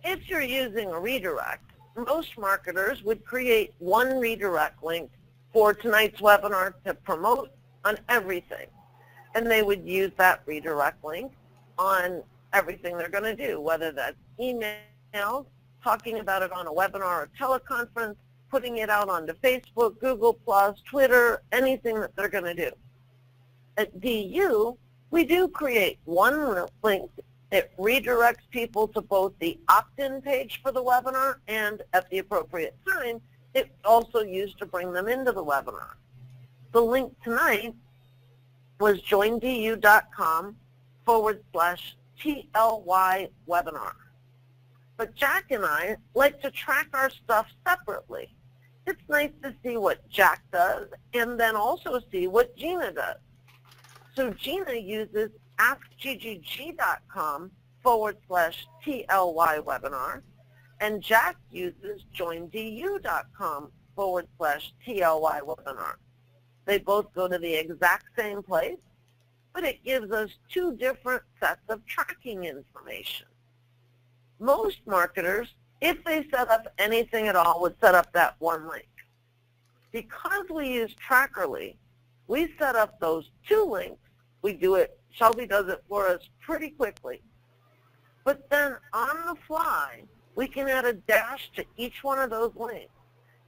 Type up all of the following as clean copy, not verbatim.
if you're using a redirect, most marketers would create one redirect link for tonight's webinar to promote on everything. And they would use that redirect link on everything they're going to do, whether that's emails, talking about it on a webinar or teleconference, putting it out onto Facebook, Google+, Twitter, anything that they're going to do. At DU, we do create one link. It redirects people to both the opt-in page for the webinar, and at the appropriate time, it's also used to bring them into the webinar. The link tonight was joindu.com/TLY webinar. But Jack and I like to track our stuff separately. It's nice to see what Jack does and then also see what Gina does. So Gina uses askggg.com/TLY webinar, and Jack uses joindu.com/TLY webinar. They both go to the exact same place, but it gives us two different sets of tracking information. Most marketers, if they set up anything at all, would set up that one link. Because we use Trackerly, we set up those two links. We do it, Shelby does it for us pretty quickly. But then on the fly, we can add a dash to each one of those links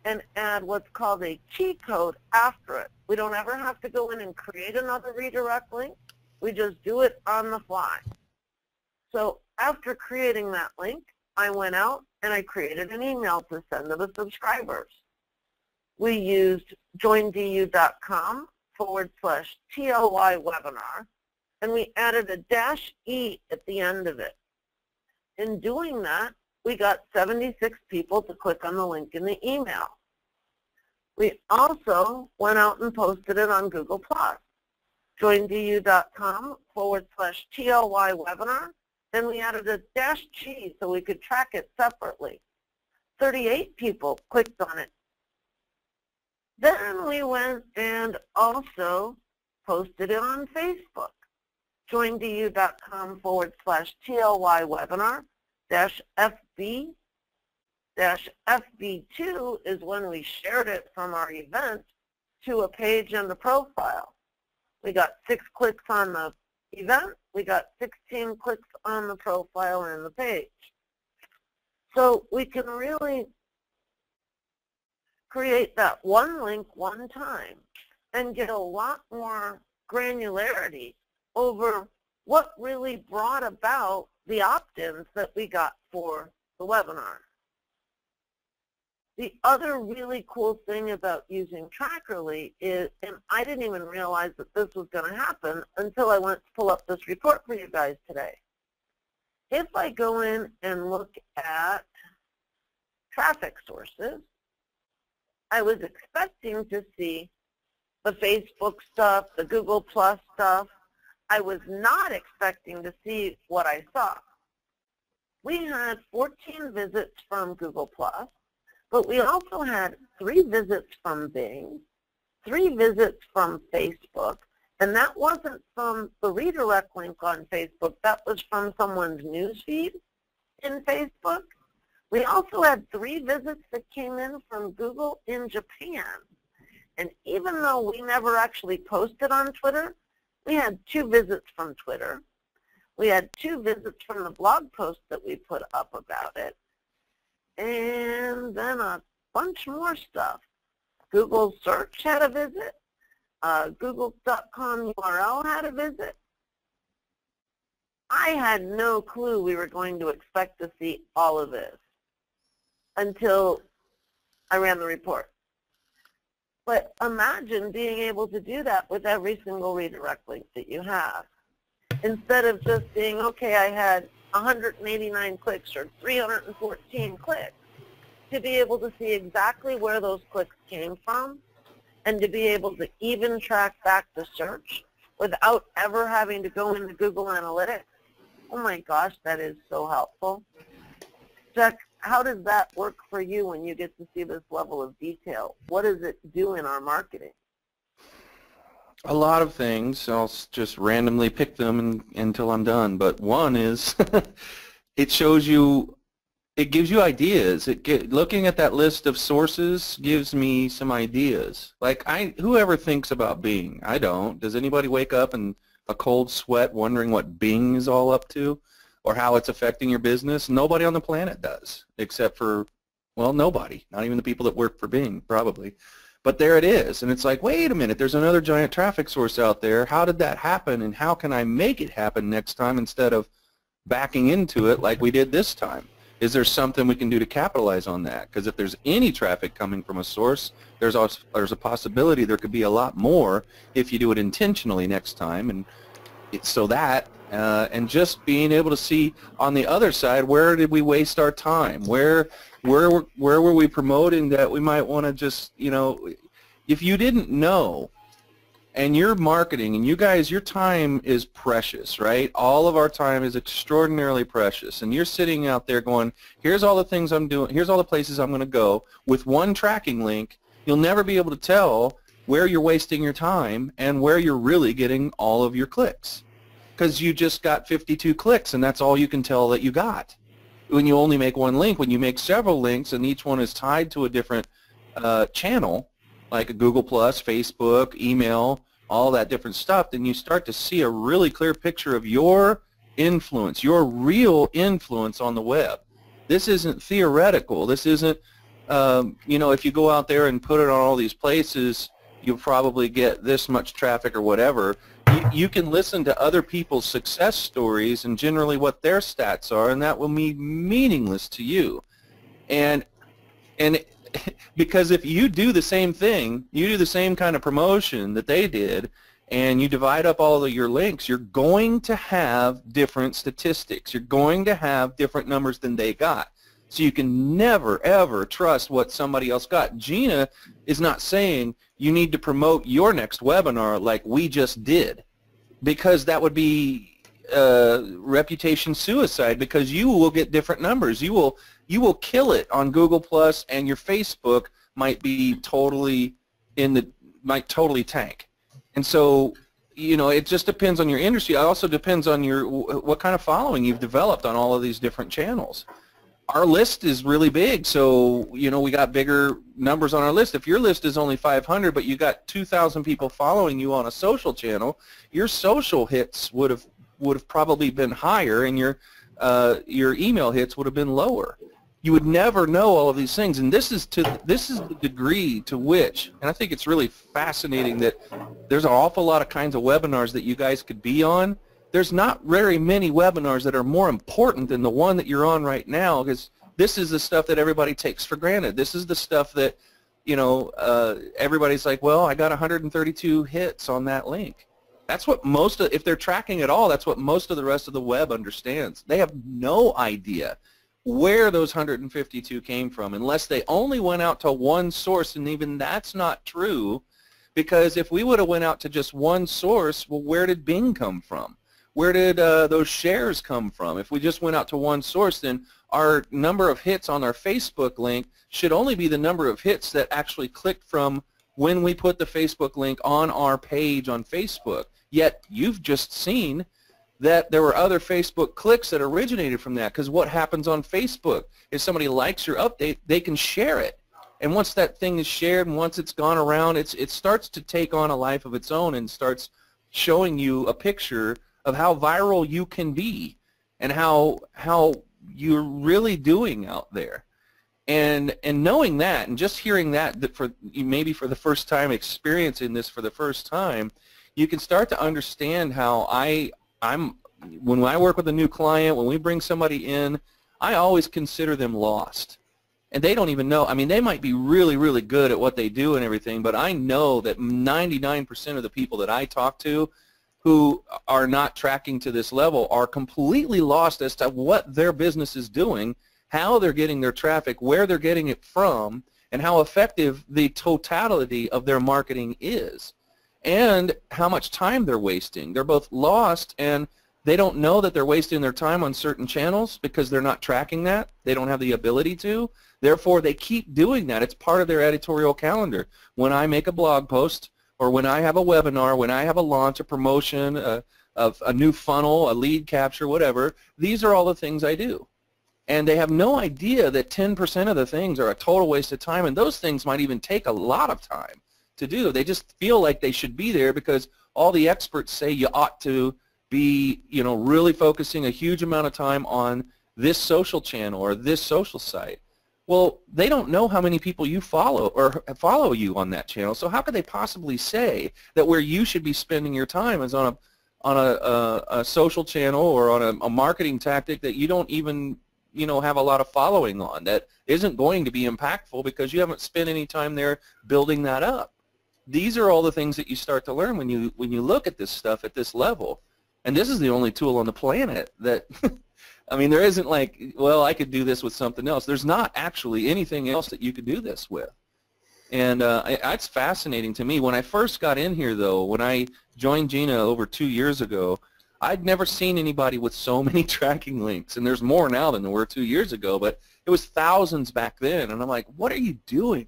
and add what's called a key code after it. We don't ever have to go in and create another redirect link. We just do it on the fly. So after creating that link, I went out and I created an email to send to the subscribers. We used joindu.com/TLY webinar, and we added a -E at the end of it. In doing that, we got 76 people to click on the link in the email. We also went out and posted it on Google+. joindu.com/TLY webinar, and we added a -G so we could track it separately. 38 people clicked on it. Then we went and also posted it on Facebook. joindu.com/TLY webinar -FB. -FB2 is when we shared it from our event to a page and the profile. We got 6 clicks on the event. We got 16 clicks on the profile and the page. So we can really create that one link one time and get a lot more granularity over what really brought about the opt-ins that we got for the webinar. The other really cool thing about using Trackerly is, and I didn't even realize that this was going to happen until I went to pull up this report for you guys today. If I go in and look at traffic sources, I was expecting to see the Facebook stuff, the Google Plus stuff. I was not expecting to see what I saw. We had 14 visits from Google Plus, but we also had 3 visits from Bing, 3 visits from Facebook, and that wasn't from the redirect link on Facebook. That was from someone's newsfeed in Facebook. We also had 3 visits that came in from Google in Japan. And even though we never actually posted on Twitter, we had 2 visits from Twitter. We had 2 visits from the blog post that we put up about it. And then a bunch more stuff. Google search had a visit. Google.com URL had a visit. I had no clue we were going to expect to see all of this until I ran the report. But imagine being able to do that with every single redirect link that you have. Instead of just being, okay, I had 189 clicks or 314 clicks, to be able to see exactly where those clicks came from and to be able to even track back the search without ever having to go into Google Analytics. Oh my gosh, that is so helpful. Jack, how does that work for you when you get to see this level of detail? What does it do in our marketing? A lot of things. I'll just randomly pick them until I'm done. But one is it shows you it gives you ideas. Looking at that list of sources gives me some ideas. Like, whoever thinks about Bing? I don't. Does anybody wake up in a cold sweat wondering what Bing is all up to or how it's affecting your business? Nobody on the planet does, except for, well, nobody. Not even the people that work for Bing, probably. But there it is, and it's like, wait a minute, there's another giant traffic source out there. How did that happen, and how can I make it happen next time instead of backing into it like we did this time? Is there something we can do to capitalize on that? Because if there's any traffic coming from a source, there's a possibility there could be a lot more if you do it intentionally next time. And and just being able to see on the other side, where did we waste our time? Where were we promoting that we might want to just, if you didn't know, and you're marketing, and you guys, your time is precious, right? All of our time is extraordinarily precious, and you're sitting out there going, here's all the things I'm doing, here's all the places I'm going to go. With one tracking link, you'll never be able to tell where you're wasting your time and where you're really getting all of your clicks, because you just got 52 clicks, and that's all you can tell that you got. When you only make one link, when you make several links and each one is tied to a different channel, like a Google+, Facebook, email, all that different stuff, then you start to see a really clear picture of your influence, your real influence on the web. This isn't theoretical. This isn't, if you go out there and put it on all these places, you'll probably get this much traffic or whatever. You can listen to other people's success stories and generally what their stats are, and that will be meaningless to you. And because if you do the same thing, you do the same kind of promotion that they did, and you divide up all of your links, you're going to have different statistics. You're going to have different numbers than they got. So you can never, ever trust what somebody else got. Gina is not saying you need to promote your next webinar like we just did, because that would be reputation suicide, because you will get different numbers. You will kill it on Google+, and your Facebook might be totally might totally tank. And so, it just depends on your industry. It also depends on what kind of following you've developed on all of these different channels. Our list is really big, so we got bigger numbers on our list. If your list is only 500, but you got 2,000 people following you on a social channel, your social hits would have probably been higher, and your email hits would have been lower. You would never know all of these things, and this is the degree to which, and I think it's really fascinating that there's an awful lot of kinds of webinars that you guys could be on. There's not very many webinars that are more important than the one that you're on right now, because this is the stuff that everybody takes for granted. This is the stuff that, everybody's like, well, I got 132 hits on that link. That's what if they're tracking at all, that's what most of the rest of the web understands. They have no idea where those 152 came from, unless they only went out to one source, and even that's not true, because if we would have went out to just one source, well, where did Bing come from? Where did those shares come from? If we just went out to one source, then our number of hits on our Facebook link should only be the number of hits that actually clicked from when we put the Facebook link on our page on Facebook. Yet you've just seen that there were other Facebook clicks that originated from that, because what happens on Facebook, if somebody likes your update, they can share it. And once that thing is shared and once it's gone around, it starts to take on a life of its own and starts showing you a picture of how viral you can be and how you're really doing out there. And knowing that and just hearing that maybe for the first time, experiencing this for the first time, you can start to understand how when I work with a new client, when we bring somebody in, I always consider them lost. And they don't even know. I mean, they might be really, really good at what they do and everything, but I know that 99% of the people that I talk to who are not tracking to this level are completely lost as to what their business is doing, how they're getting their traffic, where they're getting it from, and how effective the totality of their marketing is, and how much time they're wasting. They're both lost, and they don't know that they're wasting their time on certain channels because they're not tracking that. They don't have the ability to. Therefore, they keep doing that. It's part of their editorial calendar. When I make a blog post, or when I have a webinar, when I have a launch, a promotion, of a new funnel, a lead capture, whatever, these are all the things I do. And they have no idea that 10% of the things are a total waste of time, and those things might even take a lot of time to do. They just feel like they should be there because all the experts say you ought to be, you know, really focusing a huge amount of time on this social channel or this social site. Well, they don't know how many people you follow or follow you on that channel, so how could they possibly say that where you should be spending your time is on a social channel or on a marketing tactic that you don't even, you know, have a lot of following on, that isn't going to be impactful because you haven't spent any time there building that up. These are all the things that you start to learn when you look at this stuff at this level. And this is the only tool on the planet that, I mean, there isn't like, well, I could do this with something else. There's not actually anything else that you could do this with. And it's fascinating to me. When I first got in here, though, when I joined Gina over 2 years ago, I'd never seen anybody with so many tracking links. And there's more now than there were 2 years ago, but it was thousands back then. And I'm like, what are you doing?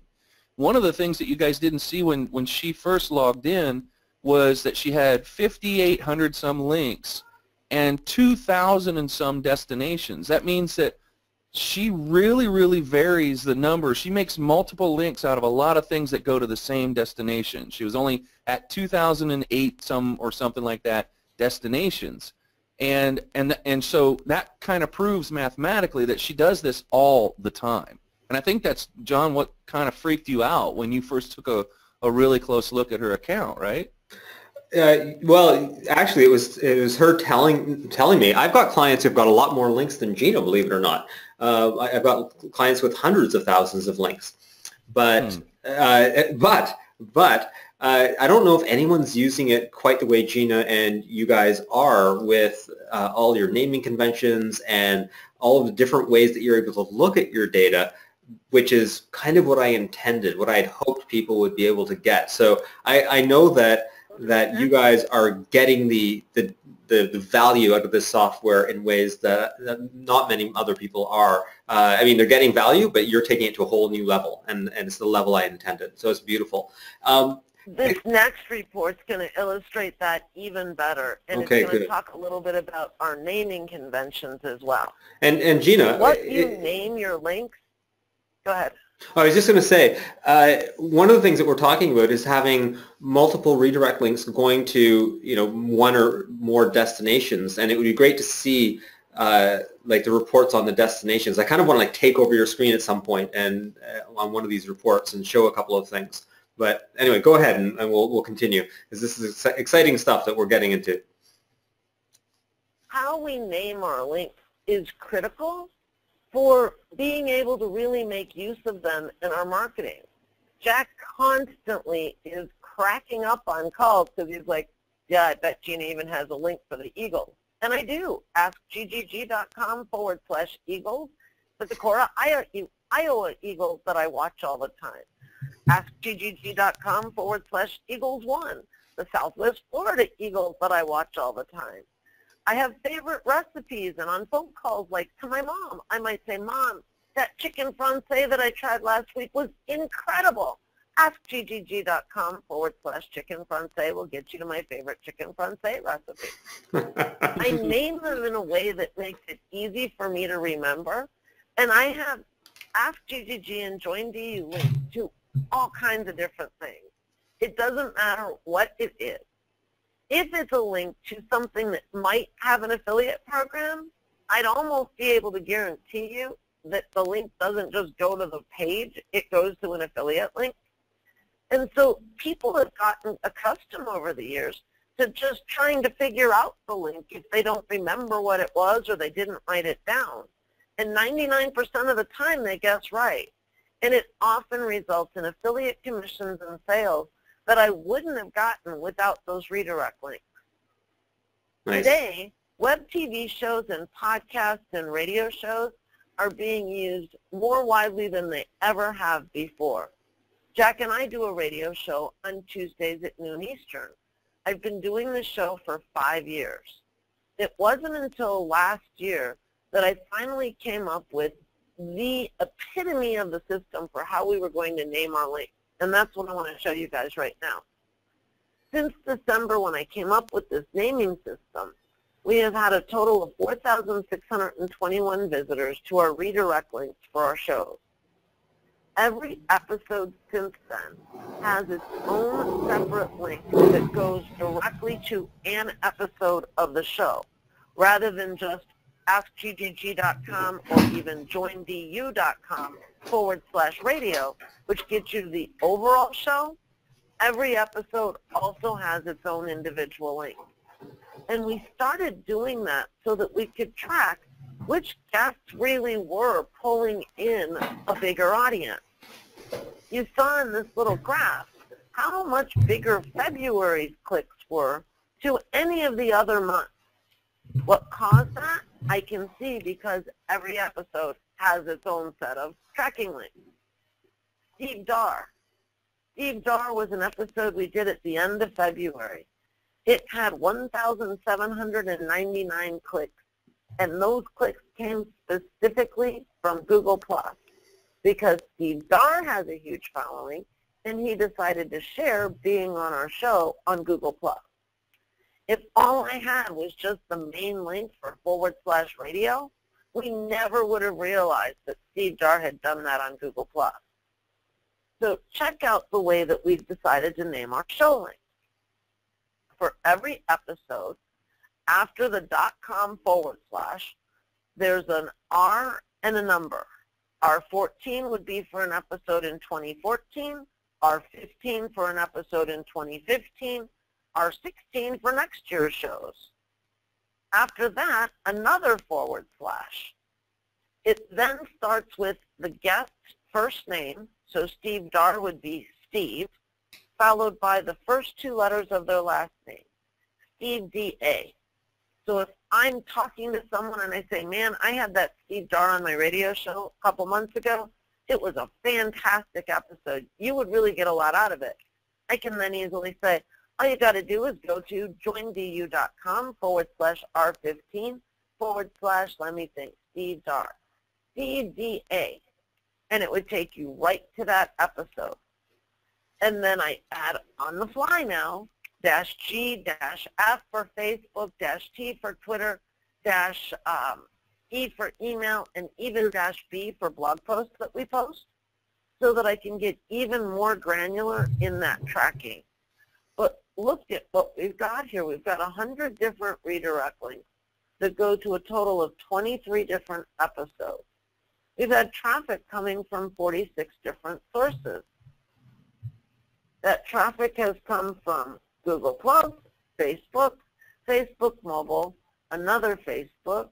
One of the things that you guys didn't see when she first logged in was that she had 5,800 some links and 2,000 and some destinations. That means that she really, really varies the number. She makes multiple links out of a lot of things that go to the same destination. She was only at 2,008 some or something like that destinations. And so that kind of proves mathematically that she does this all the time. And I think that's, John, what kind of freaked you out when you first took a really close look at her account, right? Well, actually, it was her telling me. I've got clients who've got a lot more links than Gina, believe it or not. I've got clients with hundreds of thousands of links, but I don't know if anyone's using it quite the way Gina and you guys are with all your naming conventions and all of the different ways that you're able to look at your data, which is kind of what I intended, what I had hoped people would be able to get. So I know that you guys are getting the value out of this software in ways that not many other people are. I mean, they're getting value, but you're taking it to a whole new level, and it's the level I intended. So it's beautiful. This next report's going to illustrate that even better, and okay, it's going to good. talk a little bit about our naming conventions as well. And Gina, what you name your links. Go ahead. I was just going to say, one of the things that we're talking about is having multiple redirect links going to, you know, one or more destinations, and it would be great to see like the reports on the destinations. I kind of want to like take over your screen at some point and on one of these reports and show a couple of things. But anyway, go ahead and we'll continue, because this is exciting stuff that we're getting into. How we name our links is critical for being able to really make use of them in our marketing. Jack constantly is cracking up on calls because he's like, yeah, I bet Gina even has a link for the Eagles. And I do. AskGGG.com/Eagles. The Decorah, Iowa Eagles that I watch all the time. AskGGG.com/Eagles1. The Southwest Florida Eagles that I watch all the time. I have favorite recipes, and on phone calls, like to my mom, I might say, Mom, that chicken francais that I tried last week was incredible. AskGGG.com/chicken francais will get you to my favorite chicken francais recipe. I name them in a way that makes it easy for me to remember, and I have Ask GGG and Join DU linked to all kinds of different things. It doesn't matter what it is. If it's a link to something that might have an affiliate program, I'd almost be able to guarantee you that the link doesn't just go to the page, it goes to an affiliate link. And so people have gotten accustomed over the years to just trying to figure out the link if they don't remember what it was or they didn't write it down. And 99% of the time they guess right. And it often results in affiliate commissions and sales that I wouldn't have gotten without those redirect links. Nice. Today, web TV shows and podcasts and radio shows are being used more widely than they ever have before. Jack and I do a radio show on Tuesdays at noon Eastern. I've been doing this show for 5 years. It wasn't until last year that I finally came up with the epitome of the system for how we were going to name our links. And that's what I want to show you guys right now. Since December, when I came up with this naming system, We have had a total of 4,621 visitors to our redirect links for our shows. Every episode since then has its own separate link that goes directly to an episode of the show, rather than just askggg.com or even joindu.com/radio, which gets you the overall show. Every episode also has its own individual link. And we started doing that so that we could track which guests really were pulling in a bigger audience. You saw in this little graph how much bigger February's clicks were to any of the other months. What caused that? I can see because every episode has its own set of tracking links. Steve Dar. Steve Dar was an episode we did at the end of February. It had 1,799 clicks, and those clicks came specifically from Google+, because Steve Dar has a huge following, and he decided to share being on our show on Google+. If all I had was just the main link for /radio, we never would have realized that Steve Dar had done that on Google+. So check out the way that we've decided to name our show link. For every episode, after the .com /, there's an R and a number. R14 would be for an episode in 2014, R15 for an episode in 2015, R16 for next year's shows. After that, another /. It then starts with the guest's first name, so Steve Dar would be Steve, followed by the first two letters of their last name, Steve D.A. So if I'm talking to someone and I say, man, I had that Steve Dar on my radio show a couple months ago, it was a fantastic episode. You would really get a lot out of it. I can then easily say, all you got to do is go to joindu.com /R15 / let me think, Steve Dar, Steve D.A. And it would take you right to that episode. And then I add on the fly now, -G, -F for Facebook, -T for Twitter, -E for email, and even -B for blog posts that we post, so that I can get even more granular in that tracking. But look at what we've got here. We've got 100 different redirect links that go to a total of 23 different episodes. We've had traffic coming from 46 different sources. That traffic has come from Google+, Facebook, Facebook Mobile, another Facebook,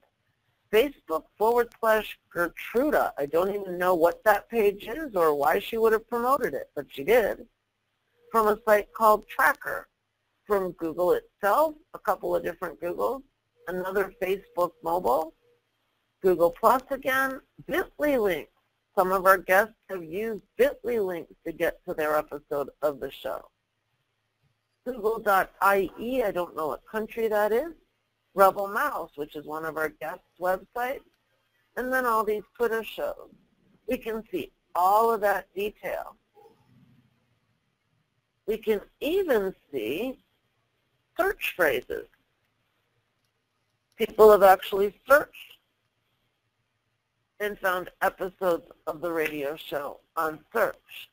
Facebook /Gertruda. I don't even know what that page is or why she would have promoted it, but she did. From a site called Tracker, from Google itself, a couple of different Googles, another Facebook Mobile, Google+ again, Bitly links. Some of our guests have used Bitly links to get to their episode of the show. Google.ie, I don't know what country that is. Rebel Mouse, which is one of our guests' websites. And then all these Twitter shows. We can see all of that detail. We can even see search phrases. People have actually searched and found episodes of the radio show on search.